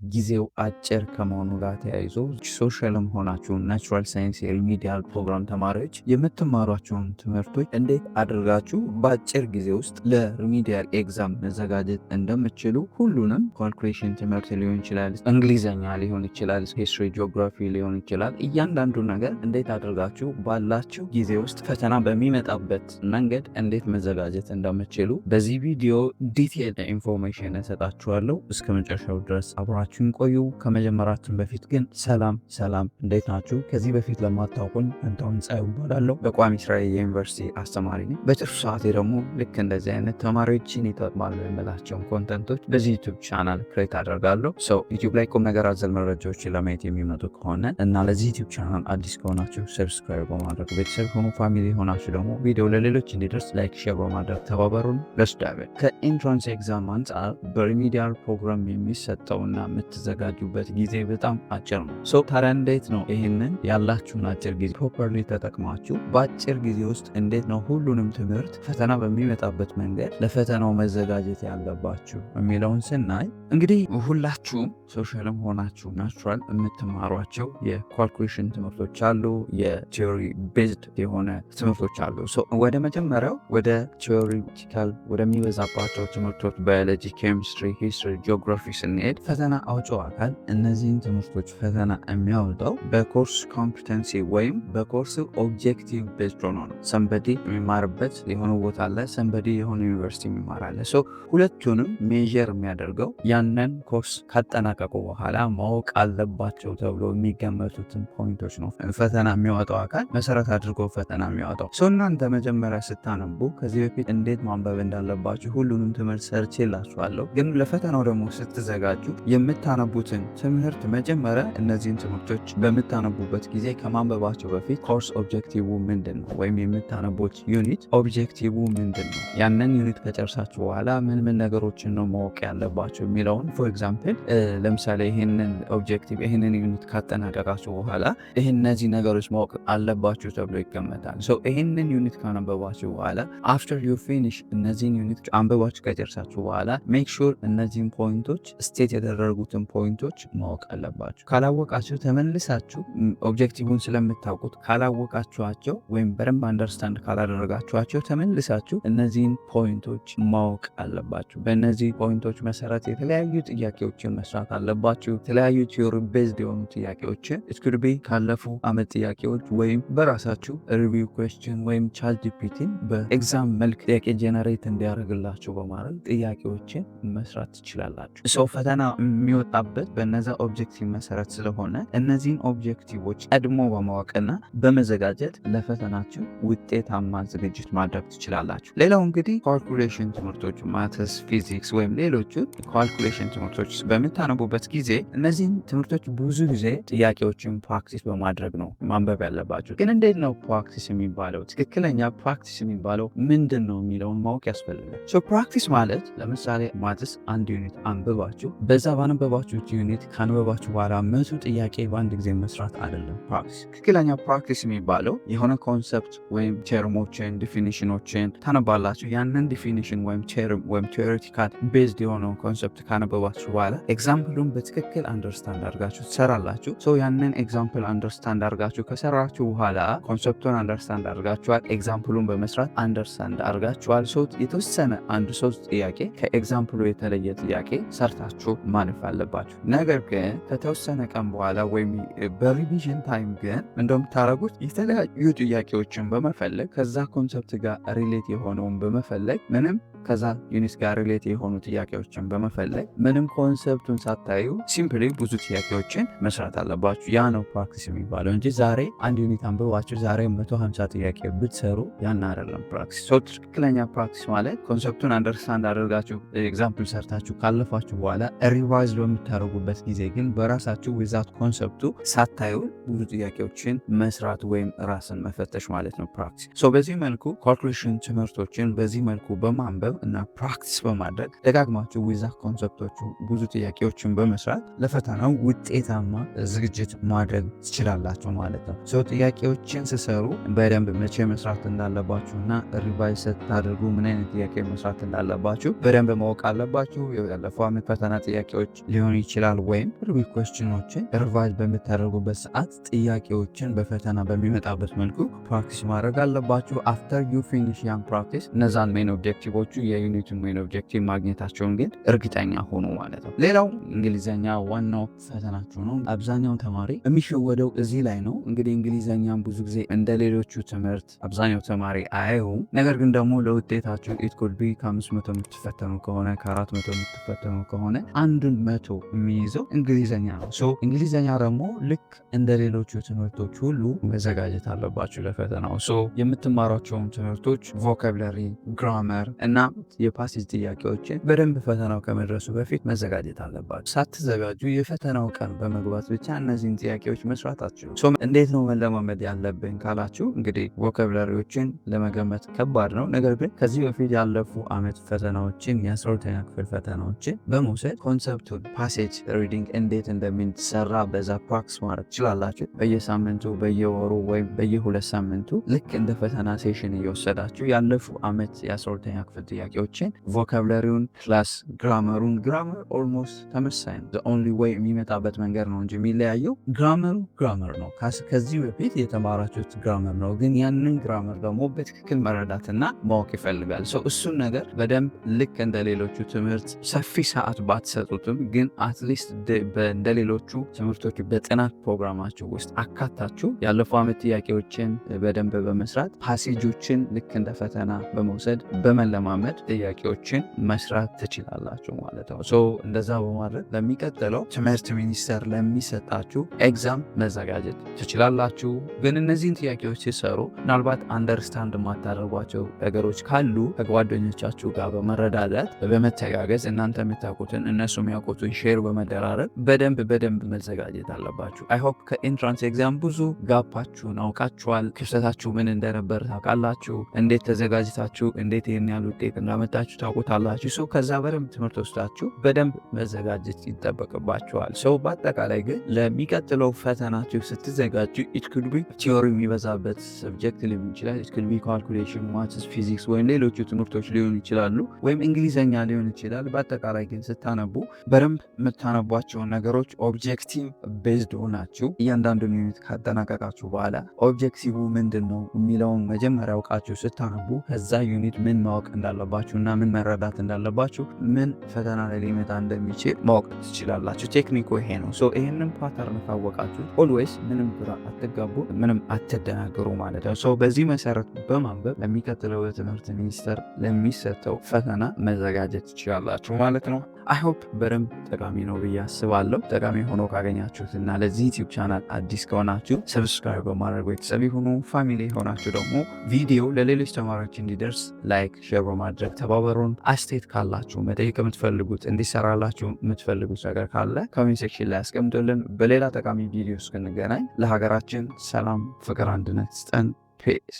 ጊዜው አጭር ከመሆኑ ጋር ተያይዞ ሶሻልም ሆናችሁ ናቹራል ሳይንስ የሪሚዲያል ፕሮግራም ተማሪዎች የምትማሯቸውን ትምህርቶች እንዴት አድርጋችሁ በአጭር ጊዜ ውስጥ ለሪሚዲያል ኤግዛም መዘጋጀት እንደምትችሉ ሁሉንም ካልኩሌሽን ትምህርት ሊሆን ይችላል፣ እንግሊዘኛ ሊሆን ይችላል፣ ሂስትሪ ጂኦግራፊ ሊሆን ይችላል። እያንዳንዱ ነገር እንዴት አድርጋችሁ ባላችሁ ጊዜ ውስጥ ፈተና በሚመጣበት መንገድ እንዴት መዘጋጀት እንደምትችሉ በዚህ ቪዲዮ ዲቴል ኢንፎርሜሽን እሰጣችኋለሁ። እስከ መጨረሻው ድረስ አብራችሁን ቆዩ። ከመጀመራችን በፊት ግን ሰላም፣ እንዴት ናችሁ? ከዚህ በፊት ለማታውቁን አንተውን ጻዩ እባላለሁ። በቋሚ ስራ የዩኒቨርሲቲ አስተማሪ ነኝ። በትርፍ ሰዓቴ ደግሞ ልክ እንደዚህ አይነት ተማሪዎችን ይጠቅማሉ የምላቸውን ኮንተንቶች በዚህ ዩቲዩብ ቻናል ክሬት አደርጋለሁ። ዩቲዩብ ላይ ቁም ነገር አዘል መረጃዎችን ለማየት የሚመጡ ከሆነ እና ለዚህ ዩቲዩብ ቻናል አዲስ ከሆናችሁ ሰብስክራይብ በማድረግ ቤተሰብ ሆኑ። ፋሚሊ ሆናችሁ ደግሞ ቪዲዮ ለሌሎች እንዲደርስ ላይክ፣ ሼር በማድረግ ተባበሩን። ለስዳበት ከኢንትራንስ ኤግዛም አንጻር በሪሚዲያል ፕሮግራም የሚሰጠውና የምትዘጋጁበት ጊዜ በጣም አጭር ነው። ታዲያ እንዴት ነው ይህንን ያላችሁን አጭር ጊዜ ፕሮፐርሊ ተጠቅማችሁ በአጭር ጊዜ ውስጥ እንዴት ነው ሁሉንም ትምህርት ፈተና በሚመጣበት መንገድ ለፈተናው መዘጋጀት ያለባችሁ የሚለውን ስናይ እንግዲህ ሁላችሁም ሶሻልም ሆናችሁ ናቹራል የምትማሯቸው የኳልኩሌሽን ትምህርቶች አሉ፣ የቲዮሪ ቤዝድ የሆነ ትምህርቶች አሉ። ወደ መጀመሪያው ወደ ቲዮሪቲካል ወደሚበዛባቸው ትምህርቶች ባዮሎጂ፣ ኬሚስትሪ፣ ሂስትሪ፣ ጂኦግራፊ ስንሄድ ፈተና አውጪው አካል እነዚህን ትምህርቶች ፈተና የሚያወጣው በኮርስ ኮምፒተንሲ ወይም በኮርስ ኦብጀክቲቭ ቤዝድ ሆኖ ነው። ሰንበዲ የሚማርበት የሆነ ቦታ አለ፣ ሰንበዲ የሆነ ዩኒቨርሲቲ የሚማር አለ። ሁለቱንም ሜዥር የሚያደርገው ያንን ኮርስ ካጠናቀቁ በኋላ ማወቅ አለባቸው ተብሎ የሚገመቱትን ፖይንቶች ነው ፈተና የሚያወጣው አካል መሰረት አድርጎ ፈተና የሚያወጣው። እናንተ መጀመሪያ ስታነቡ ከዚህ በፊት እንዴት ማንበብ እንዳለባችሁ ሁሉንም ትምህርት ሰርቼላችኋለሁ። ግን ለፈተናው ደግሞ ስትዘጋጁ የምታነቡትን ትምህርት መጀመሪያ እነዚህን ትምህርቶች በምታነቡበት ጊዜ ከማንበባቸው በፊት ኮርስ ኦብጀክቲቭ ምንድን ነው ወይም የምታነቡት ዩኒት ኦብጀክቲቭ ምንድን ነው፣ ያንን ዩኒት ከጨርሳችሁ በኋላ ምን ነገሮችን ነው ማወቅ ያለባቸው የሚለውን ፎር ኤግዛምፕል ለምሳሌ ይህንን ኦብጀክቲቭ ይህንን ዩኒት ካጠናቀቃችሁ በኋላ እነዚህ ነገሮች ማወቅ አለባችሁ ተብሎ ይገመታል። ይህንን ዩኒት ካነበባችሁ በኋላ አፍተር ዩ ፊኒሽ እነዚህን ዩኒት አንበባችሁ ከጨርሳችሁ በኋላ ሜክ ሹር እነዚህን ፖይንቶች ስቴት የተደረጉትን ፖይንቶች ማወቅ አለባችሁ። ካላወቃችሁ ተመልሳችሁ ኦብጀክቲቭን ስለምታውቁት ካላወቃችኋቸው ወይም በደንብ አንደርስታንድ ካላደረጋችኋቸው ተመልሳችሁ እነዚህን ፖይንቶች ማወቅ አለባችሁ። በእነዚህ ፖይንቶች መሰረት የተለያዩ ጥያቄዎችን መስራት አለባችሁ። የተለያዩ ቲዮሪ ቤዝድ የሆኑ ጥያቄዎችን ስኩልቢ ካለፉ አመት ጥያቄዎች ወይም በራሳችሁ ሪቪው ኩዌስችን ወይም ቻት ጂፒቲን በኤግዛም መልክ ጥያቄ ጄነሬት እንዲያደርግላችሁ በማድረግ ጥያቄዎችን መስራት ትችላላችሁ። ፈተና የሚወጣበት በነዛ ኦብጀክቲቭ መሰረት ስለሆነ እነዚህን ኦብጀክቲቮች ቀድሞ በማወቅና በመዘጋጀት ለፈተናችሁ ውጤታማ ዝግጅት ማድረግ ትችላላችሁ። ሌላው እንግዲህ ካልኩሌሽን ትምህርቶች ማተስ፣ ፊዚክስ ወይም ሌሎቹ ካልኩሌሽን ትምህርቶች በምታነቡበት ጊዜ እነዚህን ትምህርቶች ብዙ ጊዜ ጥያቄዎችን ፕራክቲስ በማድረግ ነው ማንበብ ያለባችሁ። ግን እንዴት ነው ፕራክቲስ የሚባለው? ትክክለኛ ፕራክቲስ የሚባለው ምንድን ነው የሚለውን ማወቅ ያስፈልጋል። ፕራክቲስ ማለት ለምሳሌ ማትስ አንድ ዩኒት አንብባችሁ በዛ ባነበባችሁት ዩኒት ካነበባችሁ በኋላ መቶ ጥያቄ በአንድ ጊዜ መስራት አይደለም ፕራክቲስ። ትክክለኛ ፕራክቲስ የሚባለው የሆነ ኮንሰፕት ወይም ቴርሞችን ዲፊኒሽኖችን ታነባላችሁ። ያንን ዲፊኒሽን ወይም ቴርም ወይም ቴዎሬቲካል ቤዝድ የሆነው ኮንሰፕት ካነበባችሁ በኋላ ኤግዛምፕሉን በትክክል አንደርስታንድ አድርጋችሁ ትሰራላችሁ። ያንን ኤግዛምፕል አንደርስታንድ አድርጋችሁ ከሰራችሁ በኋላ ኮንሰፕቱን አንደርስታንድ አድርጋችኋል። ኤግዛምፕሉን በመስራት አንደርስታንድ አድርጋችኋል። የተወሰነ አንድ 3 ጥያቄ ከኤግዛምፕሉ የተለየ ጥያቄ ሰርታችሁ ማለፍ አለባችሁ። ነገር ግን ከተወሰነ ቀን በኋላ ወይም በሪቪዥን ታይም ግን እንደምታደርጉት የተለያዩ ጥያቄዎችን በመፈለግ ከዛ ኮንሰፕት ጋር ሪሌት የሆነውን በመፈለግ ምንም ከዛ ዩኒት ጋር ሪሌት የሆኑ ጥያቄዎችን በመፈለግ ምንም ኮንሰፕቱን ሳታዩ ሲምፕሊ ብዙ ጥያቄዎችን መስራት አለባችሁ። ያ ነው ፕራክቲስ የሚባለው እንጂ ዛሬ አንድ ዩኒት አንብባችሁ ዛሬ 150 ጥያቄ ብትሰሩ ያን አይደለም ፕራክቲስ። ትክክለኛ ፕራክቲስ ማለት ኮንሰፕቱን አንደርስታንድ አድርጋችሁ ኤግዛምፕል ሰርታችሁ ካለፋችሁ በኋላ ሪቫይዝ በምታደርጉበት ጊዜ ግን በራሳችሁ ዊዛት ኮንሰፕቱ ሳታዩ ብዙ ጥያቄዎችን መስራት ወይም ራስን መፈተሽ ማለት ነው ፕራክቲስ። በዚህ መልኩ ካልኩሌሽን ትምህርቶችን በዚህ መልኩ በማንበብ እና ፕራክቲስ በማድረግ ደጋግማችሁ ዊዛ ኮንሰፕቶቹ ብዙ ጥያቄዎችን በመስራት ለፈተናው ውጤታማ ዝግጅት ማድረግ ትችላላችሁ ማለት ነው። ጥያቄዎችን ስሰሩ በደንብ መቼ መስራት እንዳለባችሁና ሪቫይዝ ስታደርጉ ምን አይነት ጥያቄ መስራት እንዳለባችሁ በደንብ ማወቅ አለባችሁ። ያለፈው ዓመት ፈተና ጥያቄዎች ሊሆን ይችላል ወይም ሪቪው ኩዌስችኖችን ሪቫይዝ በምታደርጉበት ሰዓት ጥያቄዎችን በፈተና በሚመጣበት መልኩ ፕራክቲስ ማድረግ አለባችሁ። አፍተር ዩ ፊኒሽ ያን ፕራክቲስ እነዛን ሜን ኦብጀክቲቮቹ የዩኒቱን ሜን ኦብጀክቲቭ ማግኘታቸውን ግን እርግጠኛ ሆኑ ማለት ነው። ሌላው እንግሊዘኛ ዋናው ፈተናችሁ ነው። አብዛኛው ተማሪ የሚሸወደው እዚህ ላይ ነው። እንግዲህ እንግሊዘኛም ብዙ ጊዜ እንደ ሌሎቹ ትምህርት አብዛኛው ተማሪ አያዩም። ነገር ግን ደግሞ ለውጤታችሁ ኢት ኩድ ቢ ከ500 የምትፈተኑ ከሆነ ከ400 የምትፈተኑ ከሆነ 100 የሚይዘው እንግሊዘኛ ነው። እንግሊዘኛ ደግሞ ልክ እንደ ሌሎቹ ትምህርቶች ሁሉ መዘጋጀት አለባችሁ ለፈተናው። የምትማሯቸውን ትምህርቶች ቮካብላሪ፣ ግራመር እና የፓሴጅ ጥያቄዎችን በደንብ ፈተናው ከመድረሱ በፊት መዘጋጀት አለባችሁ። ሳትዘጋጁ የፈተናው ቀን በመግባት ብቻ እነዚህን ጥያቄዎች መስራት አትችሉም። እንዴት ነው መለማመድ ያለብን ካላችሁ እንግዲህ ቮካብላሪዎችን ለመገመት ከባድ ነው። ነገር ግን ከዚህ በፊት ያለፉ ዓመት ፈተናዎችን የ12ኛ ክፍል ፈተናዎችን በመውሰድ ኮንሰፕቱን ፓሴጅ ሪዲንግ እንዴት እንደሚሰራ በዛ ፕራክቲስ ማድረግ ትችላላችሁ። በየሳምንቱ በየወሩ ወይም በየ2 ሳምንቱ ልክ እንደ ፈተና ሴሽን እየወሰዳችሁ ያለፉ ዓመት የ12ኛ ክፍል ጥያቄዎችን ቮካብላሪውን ፕላስ ግራመሩን ግራመር ኦልሞስት ተመሳሳይ ነው። ኦንሊ ወይ የሚመጣበት መንገድ ነው እንጂ የሚለያየው ግራመሩ ግራመር ነው። ከዚህ በፊት የተማራችሁት ግራመር ነው። ግን ያንን ግራመር ደግሞ በትክክል መረዳትና ማወቅ ይፈልጋል። እሱን ነገር በደንብ ልክ እንደ ሌሎቹ ትምህርት ሰፊ ሰዓት ባትሰጡትም ግን አትሊስት እንደ ሌሎቹ ትምህርቶች በጥናት ፕሮግራማችሁ ውስጥ አካታችሁ ያለፈው ዓመት ጥያቄዎችን በደንብ በመስራት ፓሴጆችን ልክ እንደ ፈተና በመውሰድ በመለማመድ ጥያቄዎችን መስራት ትችላላችሁ ማለት ነው። እንደዛ በማድረግ ለሚቀጥለው ትምህርት ሚኒስቴር ለሚሰጣችሁ ኤግዛም መዘጋጀት ትችላላችሁ። ግን እነዚህን ጥያቄዎች ሲሰሩ ምናልባት አንደርስታንድ የማታደርጓቸው ነገሮች ካሉ ከጓደኞቻችሁ ጋር በመረዳዳት በመተጋገዝ እናንተ የምታውቁትን እነሱ የሚያውቁትን ሼር በመደራረብ በደንብ መዘጋጀት አለባችሁ። አይሆፕ ከኢንትራንስ ኤግዛም ብዙ ጋፓችሁን አውቃችኋል። ክፍተታችሁ ምን እንደነበር ታውቃላችሁ። እንዴት ተዘጋጅታችሁ እንዴት ይህን ያህል ውጤት እንዳመጣችሁ ታውቁታላችሁ። ከዛ በደንብ ትምህርት ወስዳችሁ በደንብ መዘጋጀት ይጠበቅባችኋል። በአጠቃላይ ግን ለሚቀጥለው ፈተናችሁ ስትዘጋጁ ኢት ኩድ ቢ ቲዮሪ የሚበዛበት ሰብጀክት ሊሆን ይችላል። ኢት ኩድ ቢ ካልኩሌሽን፣ ማትስ፣ ፊዚክስ ወይም ሌሎቹ ትምህርቶች ሊሆኑ ይችላሉ፣ ወይም እንግሊዘኛ ሊሆን ይችላል። በአጠቃላይ ግን ስታነቡ በደንብ የምታነቧቸውን ነገሮች ኦብጀክቲቭ ቤዝድ ሆናችሁ እያንዳንዱን ዩኒት ካጠናቀቃችሁ በኋላ ኦብጀክቲቭ ምንድን ነው የሚለውን መጀመሪያ አውቃችሁ ስታነቡ ከዛ ዩኒት ምን ማወቅ እንዳለባችሁ እና ምን መረዳት እንዳለባችሁ ምን ፈተና ላይ ሊመጣ እንደሚችል ማወቅ ትችላላችሁ። ቴክኒኩ ይሄ ነው። ይህንን ፓተርን ካወቃችሁ ኦልዌይስ ምንም ግራ አትጋቡ፣ ምንም አትደናገሩ ማለት ነው። በዚህ መሰረት በማንበብ ለሚቀጥለው የትምህርት ሚኒስቴር ለሚሰጠው ፈተና መዘጋጀት ትችላላችሁ ማለት ነው። አይሆፕ በደንብ ጠቃሚ ነው ብዬ አስባለሁ። ጠቃሚ ሆኖ ካገኛችሁት እና ለዚህ ዩቲዩብ ቻናል አዲስ ከሆናችሁ ሰብስክራይብ በማድረግ ቤተሰብ ይሁኑ። ፋሚሊ የሆናችሁ ደግሞ ቪዲዮ ለሌሎች ተማሪዎች እንዲደርስ ላይክ፣ ሼር በማድረግ ተባበሩን። አስተያየት ካላችሁ መጠየቅ የምትፈልጉት እንዲሰራላችሁ የምትፈልጉት ነገር ካለ ኮሜንት ሴክሽን ላይ አስቀምጡልን። በሌላ ጠቃሚ ቪዲዮ እስክንገናኝ ለሀገራችን ሰላም፣ ፍቅር፣ አንድነት ስጠን። ፔስ